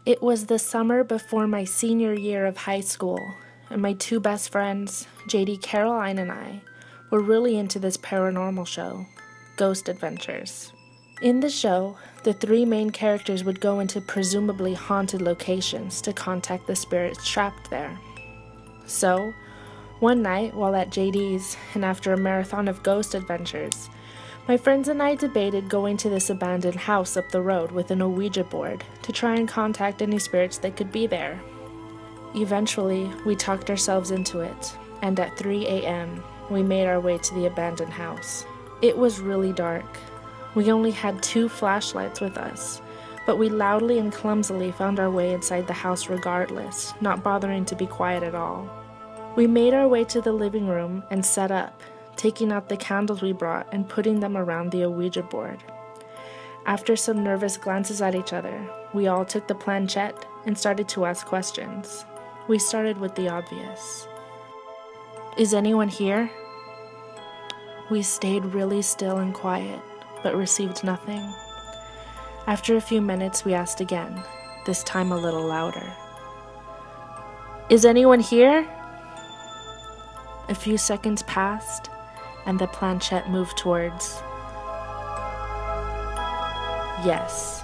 It was the summer before my senior year of high school, and my two best friends, JD Caroline and I, were really into this paranormal show, Ghost Adventures. In the show, the three main characters would go into presumably haunted locations to contact the spirits trapped there. So, one night while at JD's and after a marathon of ghost adventures, my friends and I debated going to this abandoned house up the road with an Ouija board to try and contact any spirits that could be there. Eventually, we talked ourselves into it, and at 3 a.m., we made our way to the abandoned house. It was really dark. We only had 2 flashlights with us, but we loudly and clumsily found our way inside the house regardless, not bothering to be quiet at all. We made our way to the living room and set up, taking out the candles we brought and putting them around the Ouija board. After some nervous glances at each other, we all took the planchette and started to ask questions. We started with the obvious. Is anyone here? We stayed really still and quiet, but received nothing. After a few minutes, we asked again, this time a little louder. Is anyone here? A few seconds passed, and the planchette moved towards yes.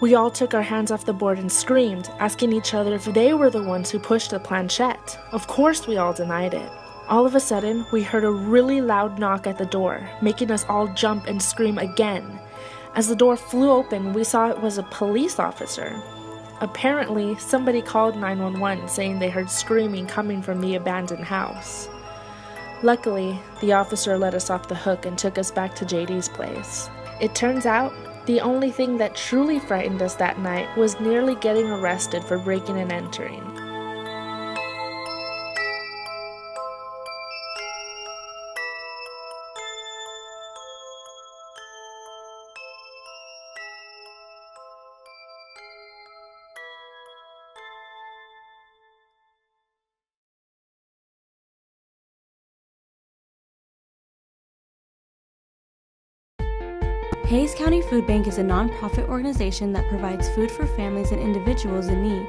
We all took our hands off the board and screamed, asking each other if they were the ones who pushed the planchette. Of course we all denied it. All of a sudden, we heard a really loud knock at the door, making us all jump and scream again. As the door flew open, we saw it was a police officer. Apparently, somebody called 911 saying they heard screaming coming from the abandoned house. Luckily, the officer let us off the hook and took us back to JD's place. It turns out, the only thing that truly frightened us that night was nearly getting arrested for breaking and entering. Hays County Food Bank is a nonprofit organization that provides food for families and individuals in need.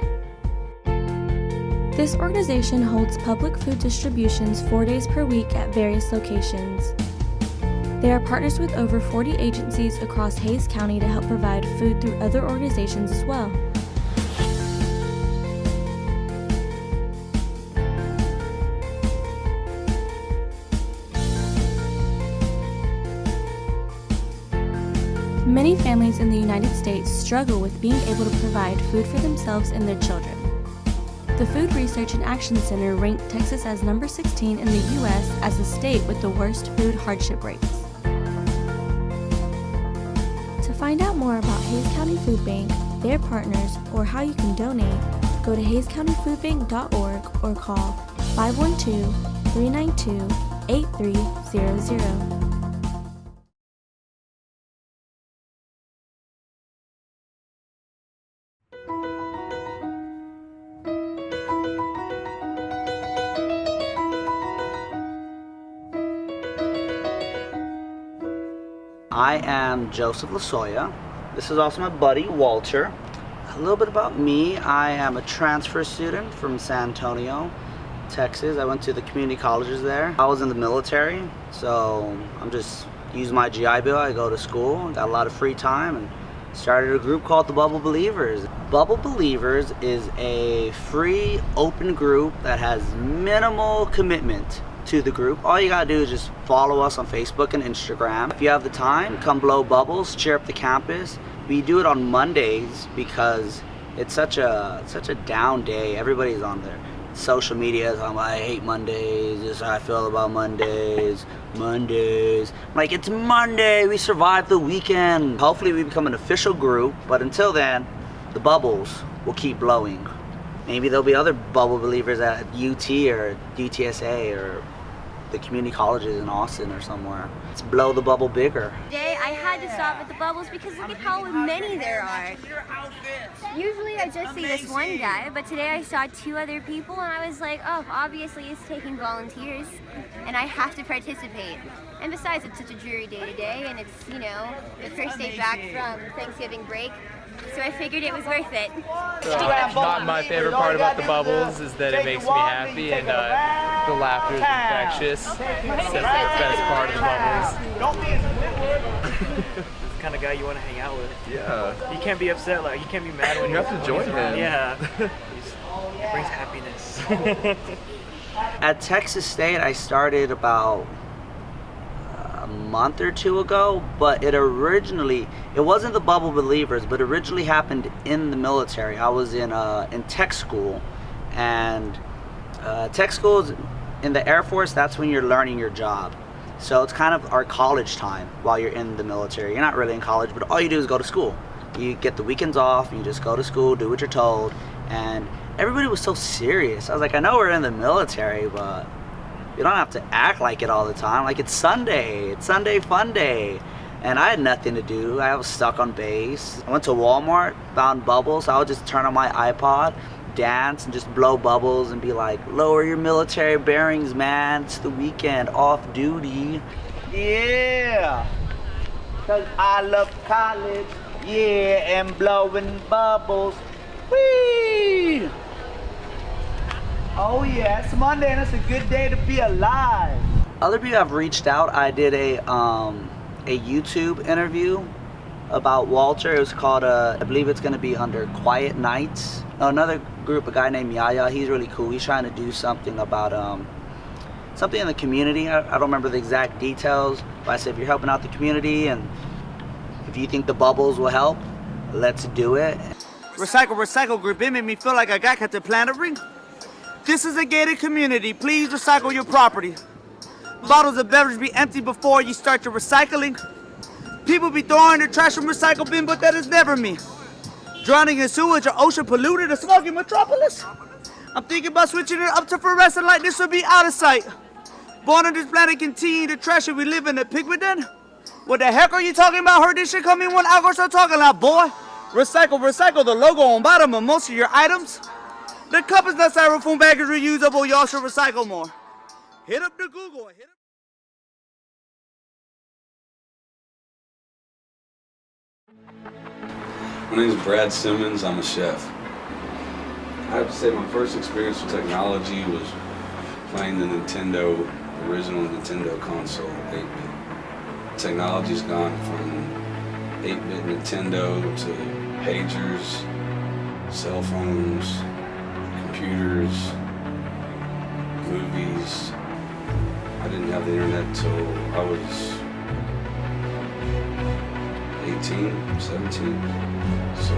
This organization holds public food distributions 4 days per week at various locations. They are partners with over 40 agencies across Hays County to help provide food through other organizations as well. Many families in the United States struggle with being able to provide food for themselves and their children. The Food Research and Action Center ranked Texas as number 16 in the U.S. as the state with the worst food hardship rates. To find out more about Hays County Food Bank, their partners, or how you can donate, go to hayscountyfoodbank.org or call 512-392-8300. I am Joseph Lasoya. This is also my buddy, Walter. A little bit about me. I am a transfer student from San Antonio, Texas. I went to the community colleges there. I was in the military, so I'm just using my GI Bill. I go to school, got a lot of free time, and started a group called the Bubble Believers. Bubble Believers is a free, open group that has minimal commitment to the group. All you gotta do is just follow us on Facebook and Instagram. If you have the time, come blow bubbles, cheer up the campus. We do it on Mondays because it's such a down day. Everybody's on their social media talking about, I hate Mondays, this is how I feel about Mondays. I'm like, it's Monday, we survived the weekend. Hopefully we become an official group, but until then, the bubbles will keep blowing. Maybe there'll be other Bubble Believers at UT or UTSA or the community colleges in Austin or somewhere. Let's blow the bubble bigger. Today I had to stop at the bubbles because look at how many there are. Usually I just see this one guy, but today I saw 2 other people and I was like, oh, obviously it's taking volunteers and I have to participate. And besides, it's such a dreary day today and it's, you know, the first day back from Thanksgiving break. so I figured it was worth it. Not my favorite part about the bubbles is that it makes me happy, and the laughter is infectious. It's definitely the best part of the bubbles. The kind of guy you want to hang out with. Yeah. You can't be upset, like you can't be mad when You have to join him. Yeah. It brings happiness. At Texas State, I started about a month or two ago, but it wasn't the Bubble Believers, but originally happened in the military. I was in tech school, and tech school is in the Air Force. That's when you're learning your job. So it's kind of our college time while you're in the military. You're not really in college, but all you do is go to school. You get the weekends off, you just go to school, do what you're told, and everybody was so serious. I was like, I know we're in the military, but you don't have to act like it all the time. Like, it's Sunday fun day. And I had nothing to do. I was stuck on base. I went to Walmart, found bubbles. I would just turn on my iPod, dance, and just blow bubbles and be like, lower your military bearings, man. It's the weekend, off duty. Yeah, 'cause I love college. Yeah, and blowing bubbles. Whee! Oh yeah, it's Monday and it's a good day to be alive. Other people have reached out. I did a YouTube interview about Walter. It was called, I believe it's gonna be under Quiet Nights. Another group, a guy named Yaya, he's really cool. He's trying to do something about, something in the community. I don't remember the exact details, but I said if you're helping out the community and if you think the bubbles will help, let's do it. Recycle group, it made me feel like I got to plant a ring. This is a gated community, please recycle your property. Bottles of beverage be empty before you start your recycling. People be throwing their trash in recycle bin, but that is never me. Drowning in sewage or ocean polluted, a smoggy metropolis. I'm thinking about switching it up to fluorescent light, this will be out of sight. Born on this planet, continue to trash it, we live in a pigment den. What the heck are you talking about? Heard this shit coming when I start talking loud, boy. Recycle the logo on bottom of most of your items. The cup is not styrofoam bag is reusable, y'all should recycle more. Hit up the Google. My name is Brad Simmons, I'm a chef. I have to say my first experience with technology was playing the original Nintendo console, 8-bit. Technology's gone from 8-bit Nintendo to pagers, cell phones, computers, movies. I didn't have the internet till I was 18, 17. So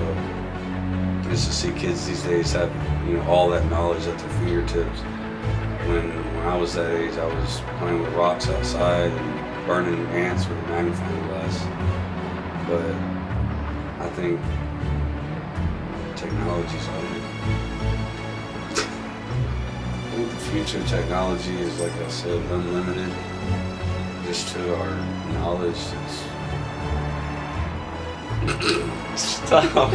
just to see kids these days have, all that knowledge at their fingertips. When I was that age, I was playing with rocks outside and burning ants with a magnifying glass. But I think technology's over. I think the future of technology is, like I said, unlimited. Just to our knowledge. Stop.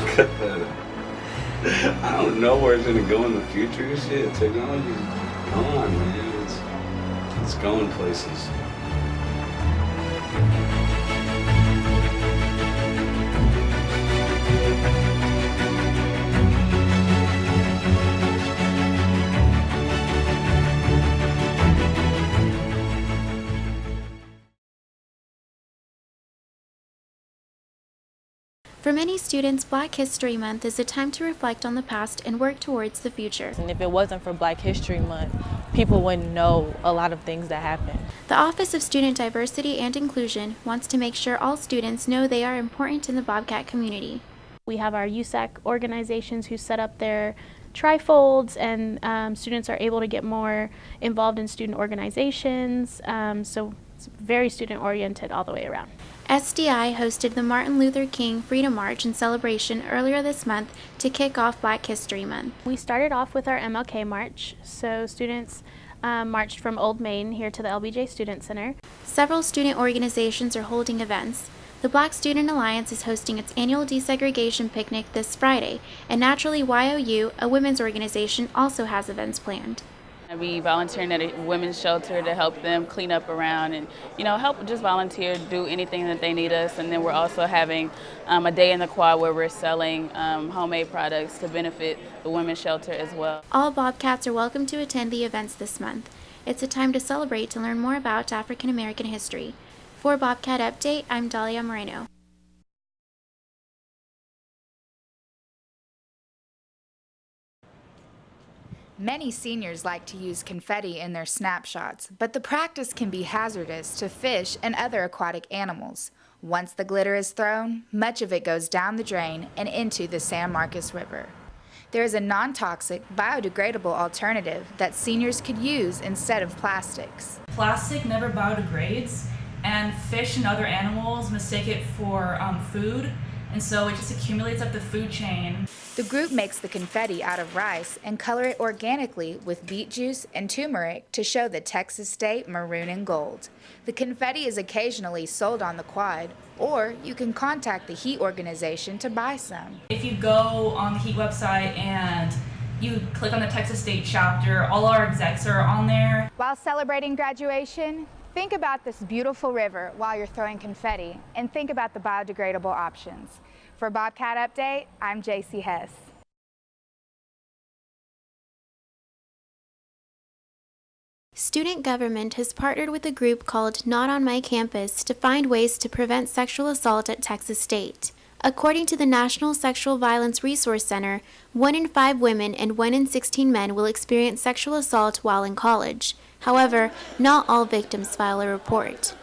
I don't know where it's gonna go in the future. Shit, technology's gone, man. It's going places. For many students, Black History Month is a time to reflect on the past and work towards the future. And if it wasn't for Black History Month, people wouldn't know a lot of things that happened. The Office of Student Diversity and Inclusion wants to make sure all students know they are important in the Bobcat community. We have our USAC organizations who set up their trifolds, and students are able to get more involved in student organizations. So it's very student-oriented all the way around. SDI hosted the Martin Luther King Freedom March and celebration earlier this month to kick off Black History Month. We started off with our MLK March, so students marched from Old Main here to the LBJ Student Center. Several student organizations are holding events. The Black Student Alliance is hosting its annual desegregation picnic this Friday, and Naturally YOU, a women's organization, also has events planned. I'd be volunteering at a women's shelter to help them clean up around and, help just volunteer, do anything that they need us. And then we're also having a day in the quad where we're selling homemade products to benefit the women's shelter as well. All Bobcats are welcome to attend the events this month. It's a time to celebrate to learn more about African American history. For Bobcat Update, I'm Dahlia Moreno. Many seniors like to use confetti in their snapshots, but the practice can be hazardous to fish and other aquatic animals. Once the glitter is thrown, much of it goes down the drain and into the San Marcos River. There is a non-toxic, biodegradable alternative that seniors could use instead of plastics. Plastic never biodegrades, and fish and other animals mistake it for food, and so it just accumulates up the food chain. The group makes the confetti out of rice and color it organically with beet juice and turmeric to show the Texas state maroon and gold. The confetti is occasionally sold on the quad, or you can contact the HEAT organization to buy some. If you go on the HEAT website and you click on the Texas State chapter, all our execs are on there. While celebrating graduation, think about this beautiful river while you're throwing confetti, and think about the biodegradable options. For Bobcat Update, I'm JC Hess. Student government has partnered with a group called Not on My Campus to find ways to prevent sexual assault at Texas State. According to the National Sexual Violence Resource Center, 1 in 5 women and 1 in 16 men will experience sexual assault while in college. However, not all victims file a report.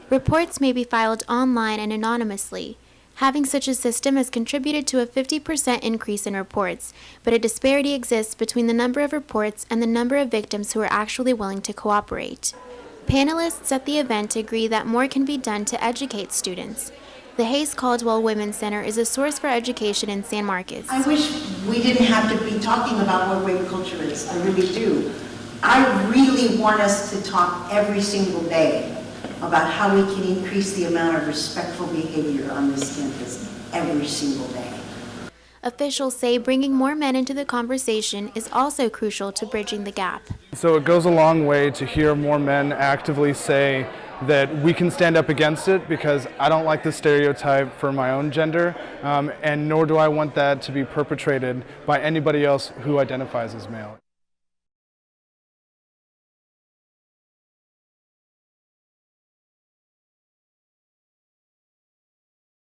Reports may be filed online and anonymously. Having such a system has contributed to a 50% increase in reports, but a disparity exists between the number of reports and the number of victims who are actually willing to cooperate. Panelists at the event agree that more can be done to educate students. The Hayes Caldwell Women's Center is a source for education in San Marcos. I wish we didn't have to be talking about what rape culture is. I really do. I really want us to talk every single day about how we can increase the amount of respectful behavior on this campus every single day. Officials say bringing more men into the conversation is also crucial to bridging the gap. So it goes a long way to hear more men actively say that we can stand up against it, because I don't like the stereotype for my own gender, and nor do I want that to be perpetrated by anybody else who identifies as male.